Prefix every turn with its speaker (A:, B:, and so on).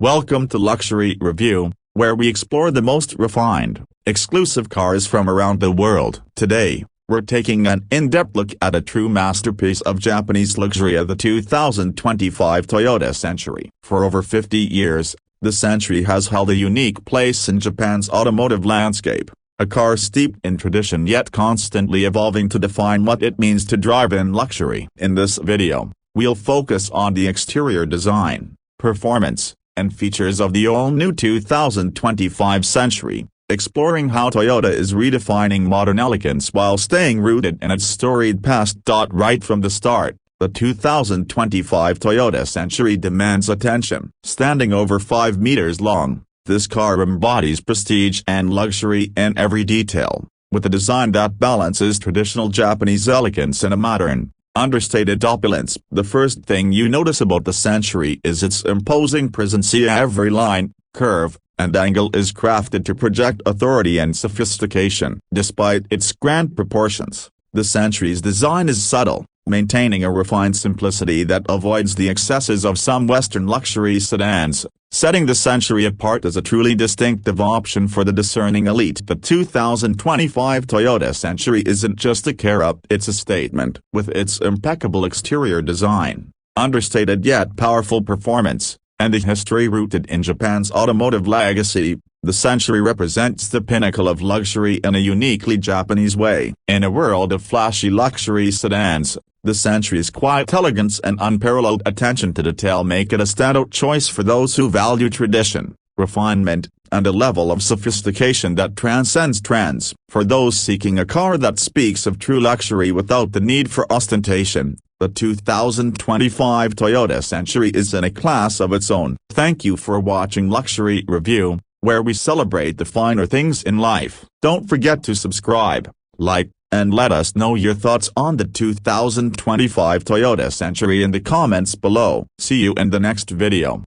A: Welcome to Luxury Review, where we explore the most refined, exclusive cars from around the world. Today, we're taking an in-depth look at a true masterpiece of Japanese luxury, the 2025 Toyota Century. For over 50 years, the Century has held a unique place in Japan's automotive landscape, a car steeped in tradition yet constantly evolving to define what it means to drive in luxury. In this video, we'll focus on the exterior design, performance, and features of the all-new 2025 Century, exploring how Toyota is redefining modern elegance while staying rooted in its storied past. Right from the start, the 2025 Toyota Century demands attention. Standing over 5 meters long, this car embodies prestige and luxury in every detail, with a design that balances traditional Japanese elegance and a modern, understated opulence. The first thing you notice about the Century is its imposing presence. Every line, curve, and angle is crafted to project authority and sophistication. Despite its grand proportions, the Century's design is subtle, maintaining a refined simplicity that avoids the excesses of some Western luxury sedans, setting the Century apart as a truly distinctive option for the discerning elite. The 2025 Toyota Century isn't just a car, it's a statement. With its impeccable exterior design, understated yet powerful performance, and a history rooted in Japan's automotive legacy, the Century represents the pinnacle of luxury in a uniquely Japanese way. In a world of flashy luxury sedans, the Century's quiet elegance and unparalleled attention to detail make it a standout choice for those who value tradition, refinement, and a level of sophistication that transcends trends. For those seeking a car that speaks of true luxury without the need for ostentation, the 2025 Toyota Century is in a class of its own. Thank you for watching Luxury Review, where we celebrate the finer things in life. Don't forget to subscribe, like, and let us know your thoughts on the 2025 Toyota Century in the comments below. See you in the next video.